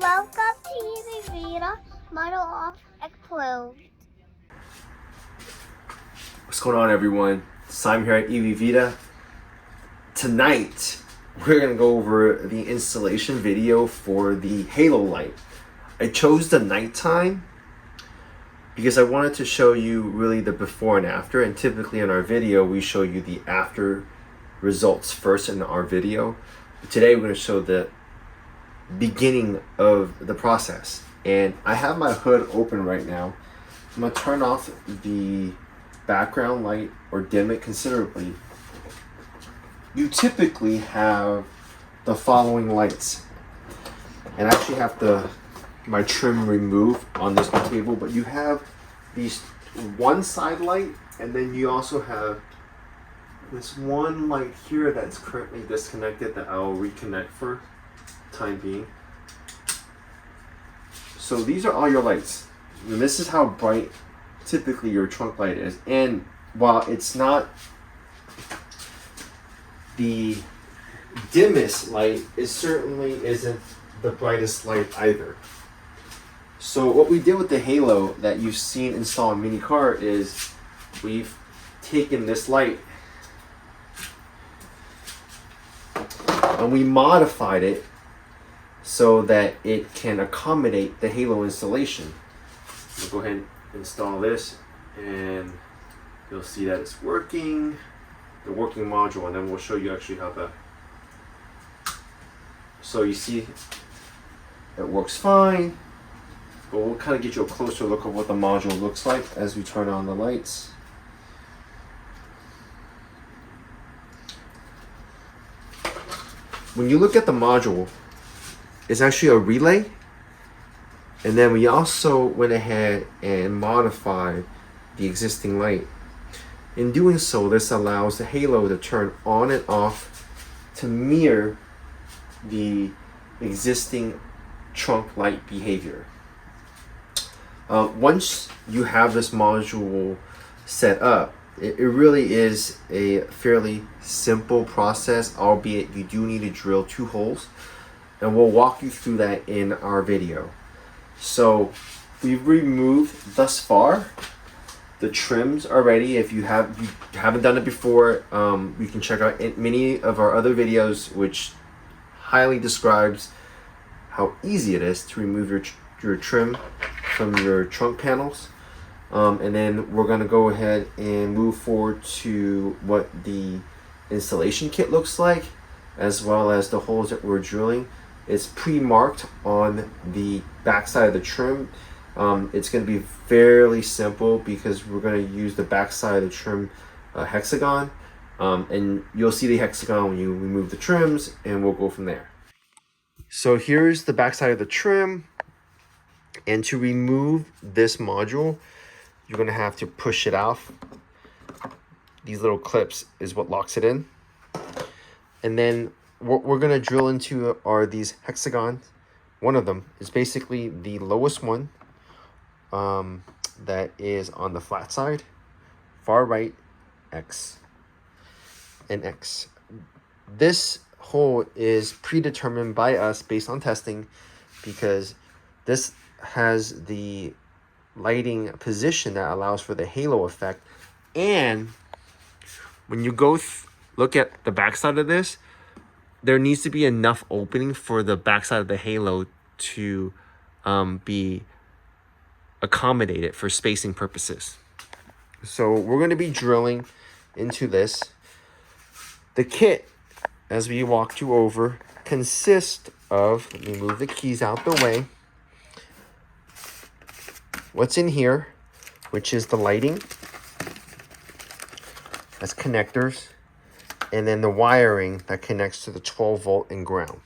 Welcome to Vida, model of approved. What's going on, everyone? Simon here at PIIV Vida. Tonight, we're going to go over the installation video for the halo light. I chose the nighttime because I wanted to show you really the before and after, and typically in our video we show you the after results first in our video. But today we're going to show the beginning of the process, and I have my hood open right now. I'm going to turn off the background light or dim it considerably. You typically have the following lights, and I actually have my trim removed on this table, but you have these one side light, and then you also have this one light here that's currently disconnected that I'll reconnect for time being. So these are all your lights, and this is how bright typically your trunk light is. And while it's not the dimmest light, it certainly isn't the brightest light either. So what we did with the halo that you've seen installed in Mini Car is we've taken this light and we modified it so that it can accommodate the halo installation. We'll go ahead and install this, and you'll see that it's working, the working module, and then we'll show you actually how so you see it works fine, but we'll kind of get you a closer look of what the module looks like as we turn on the lights. When you look at the module, it's actually a relay, and then we also went ahead and modified the existing light. In doing so, this allows the halo to turn on and off to mirror the existing trunk light behavior. Once you have this module set up, it really is a fairly simple process, albeit you do need to drill 2 holes, and we'll walk you through that in our video. So we've removed thus far the trims already. If you haven't done it before, you can check out many of our other videos, which highly describes how easy it is to remove your trim from your trunk panels. And then we're going to go ahead and move forward to what the installation kit looks like, as well as the holes that we're drilling. It's pre-marked on the back side of the trim. It's going to be fairly simple because we're going to use the back side of the trim hexagon, and you'll see the hexagon when you remove the trims, and we'll go from there. So here's the back side of the trim, and to remove this module, you're going to have to push it off. These little clips is what locks it in, and then what we're going to drill into are these hexagons. One of them is basically the lowest one that is on the flat side, far right, X, and X. This hole is predetermined by us based on testing because this has the lighting position that allows for the halo effect. And when you go look at the back side of this, there needs to be enough opening for the backside of the halo to be accommodated for spacing purposes. So we're going to be drilling into this. The kit, as we walked you over, consists of, let me move the keys out the way, what's in here, which is the lighting, that's connectors, and then the wiring that connects to the 12 volt and ground.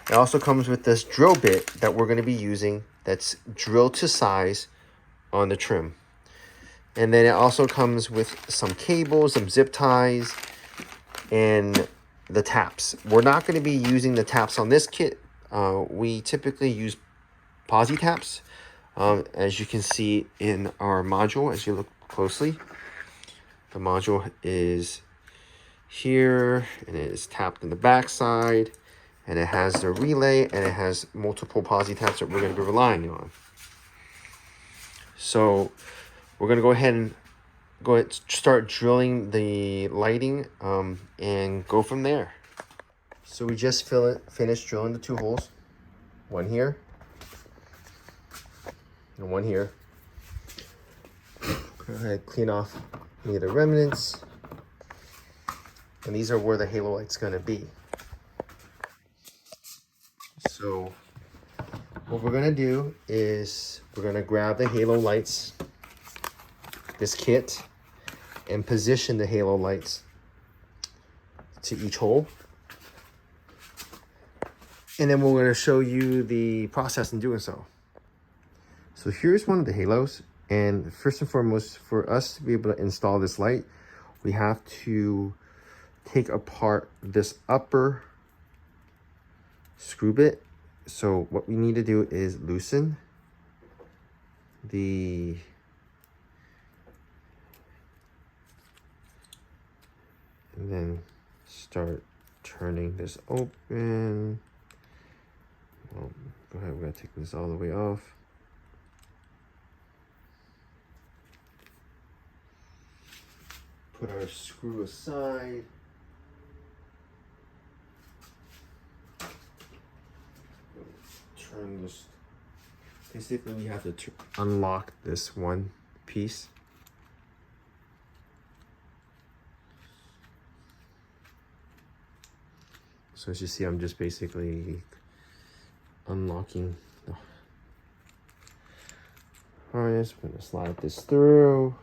It also comes with this drill bit that we're going to be using that's drilled to size on the trim. And then it also comes with some cables, some zip ties, and the taps. We're not going to be using the taps on this kit. We typically use posi taps, as you can see in our module. As you look closely, the module is here, and it is tapped in the back side, and it has the relay, and it has multiple posi tabs that we're going to be relying on. So we're going to go ahead and start drilling the lighting and go from there. So we just finished drilling the 2 holes, one here and one here. Go ahead, clean off any of the remnants, and these are where the halo light's going to be. So what we're going to do is we're going to grab the halo lights, this kit, and position the halo lights to each hole. And then we're going to show you the process in doing so. So here's one of the halos. And first and foremost, for us to be able to install this light, we have to take apart this upper screw bit. So what we need to do is loosen the and then start turning this open. Go ahead, we're gonna take this all the way off. Put our screw aside. Turn this. Basically, we have to unlock this one piece. So as you see, I'm just basically unlocking the harness. We're gonna slide this through.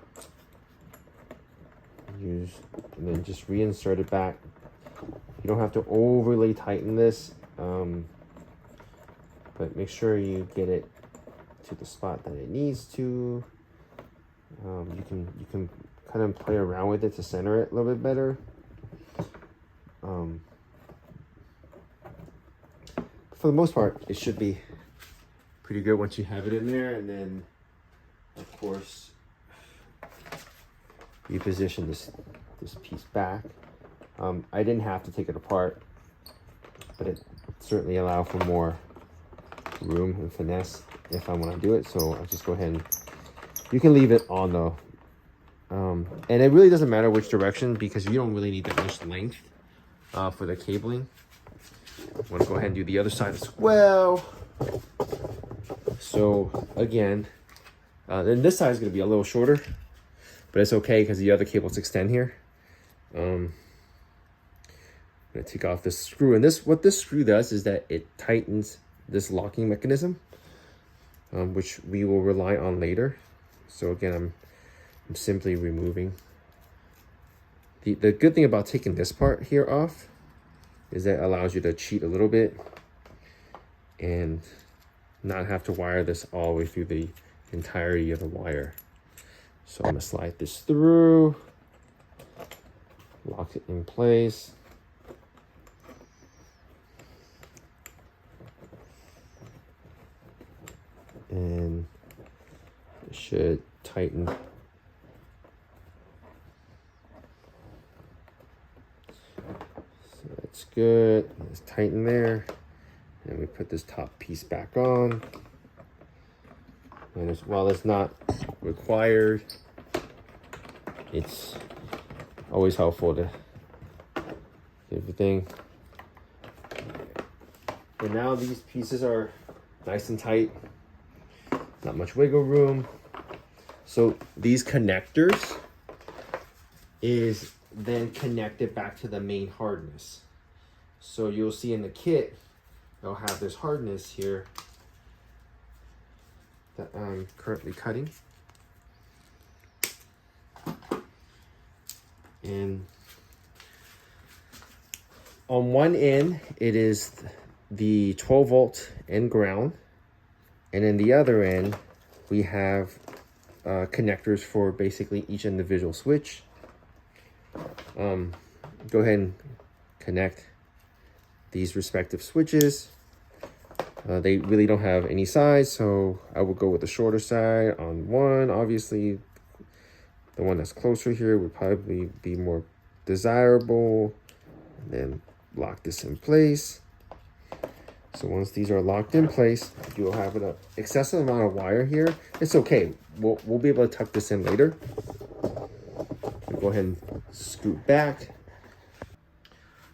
And then just reinsert it back. You don't have to overly tighten this, but make sure you get it to the spot that it needs to. You can kind of play around with it to center it a little bit better. For the most part, it should be pretty good once you have it in there. And then, of course, you position this piece back. I didn't have to take it apart, but it certainly allows for more room and finesse if I want to do it. So I'll just go ahead and you can leave it on though. And it really doesn't matter which direction because you don't really need that much length for the cabling. I'm going to go ahead and do the other side as well. So again, then this side is going to be a little shorter, but it's okay because the other cables extend here. I'm going to take off this screw, and what this screw does is that it tightens this locking mechanism, which we will rely on later. So again, I'm simply removing. The good thing about taking this part here off is that it allows you to cheat a little bit and not have to wire this all the way through the entirety of the wire. So I'm gonna slide this through, lock it in place. And it should tighten. So that's good. It's tighten there. And we put this top piece back on. And while it's not required, it's always helpful to everything. And now these pieces are nice and tight. Not much wiggle room. So these connectors is then connected back to the main hardness. So you'll see in the kit, they'll have this hardness here that I'm currently cutting. And on one end, it is the 12 volt and ground. And in the other end, we have connectors for basically each individual switch. Go ahead and connect these respective switches. They really don't have any size, so I will go with the shorter side on one. Obviously, the one that's closer here would probably be more desirable. And then lock this in place. So once these are locked in place, you'll have an excessive amount of wire here. It's okay. We'll be able to tuck this in later. We'll go ahead and scoot back.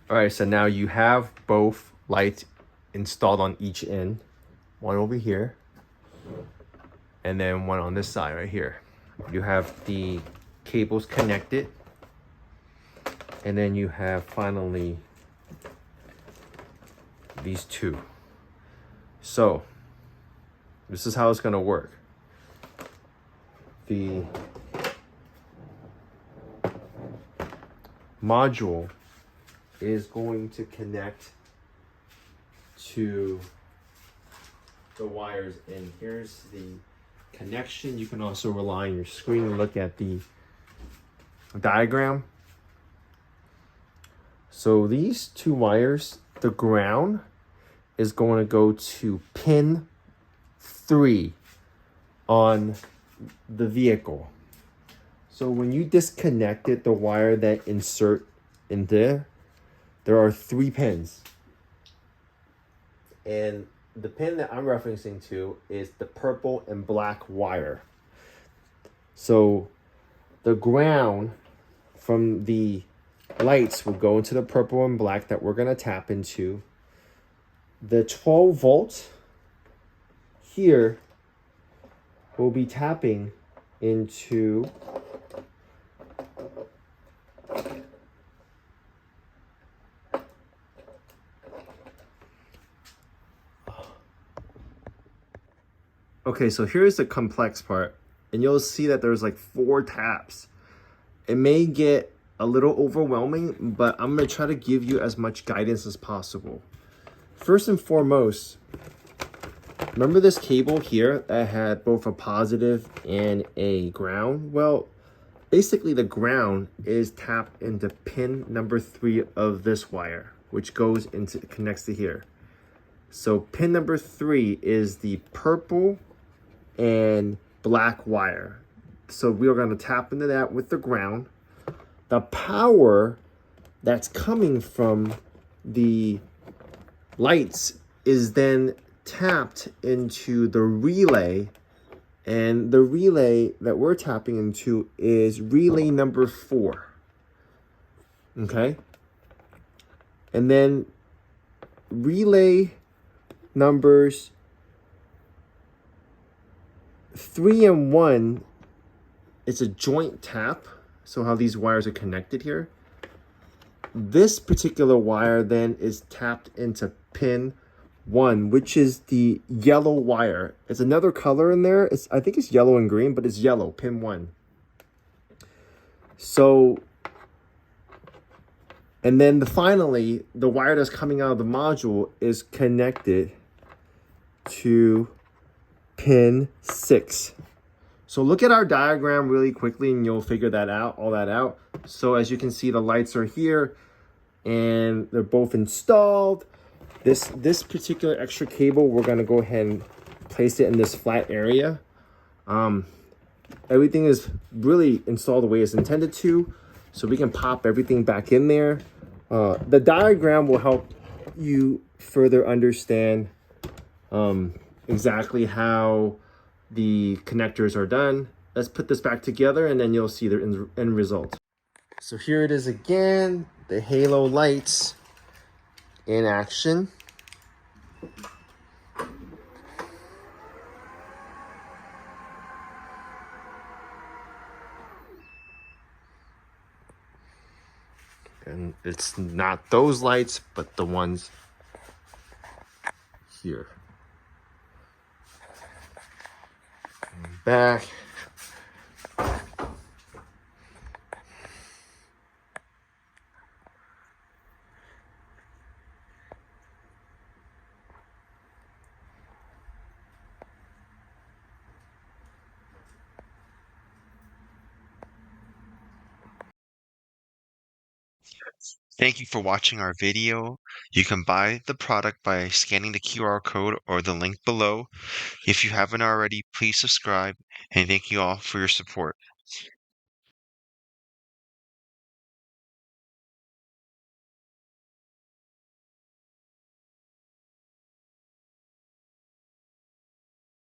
All right, so now you have both lights installed on each end. One over here, and then one on this side right here. You have the cables connected, and then you have finally these two. So this is how it's going to work. The module is going to connect to the wires, and here's the connection. You can also rely on your screen and look at the diagram. So these two wires, the ground is going to go to pin 3 on the vehicle. So when you disconnected the wire that insert in there are 3 pins. And the pin that I'm referencing to is the purple and black wire. So the ground from the lights will go into the purple and black that we're going to tap into. The 12 volt here will be tapping into okay, so here's the complex part, and you'll see that there's like 4 taps. It may get a little overwhelming, but I'm going to try to give you as much guidance as possible. First and foremost, remember this cable here that had both a positive and a ground? Well, basically the ground is tapped into pin number 3 of this wire, which goes into connects to here. So pin number 3 is the purple and black wire. So we are going to tap into that with the ground. The power that's coming from the lights is then tapped into the relay, and the relay that we're tapping into is relay number 4. Okay? And then relay numbers 3 and 1, it's a joint tap. So how these wires are connected here. This particular wire then is tapped into pin 1, which is the yellow wire. It's another color in there. I think it's yellow and green, but it's yellow, pin 1. So, and then finally, the wire that's coming out of the module is connected to pin 6. So look at our diagram really quickly and you'll figure that out, all that out. So as you can see, the lights are here and they're both installed. This particular extra cable, we're gonna go ahead and place it in this flat area. Everything is really installed the way it's intended to. So we can pop everything back in there. The diagram will help you further understand exactly how the connectors are done. Let's put this back together and then you'll see the end result. So here it is again, the halo lights in action. And it's not those lights, but the ones here. Back. Thank you for watching our video. You can buy the product by scanning the QR code or the link below. If you haven't already, please subscribe, and thank you all for your support.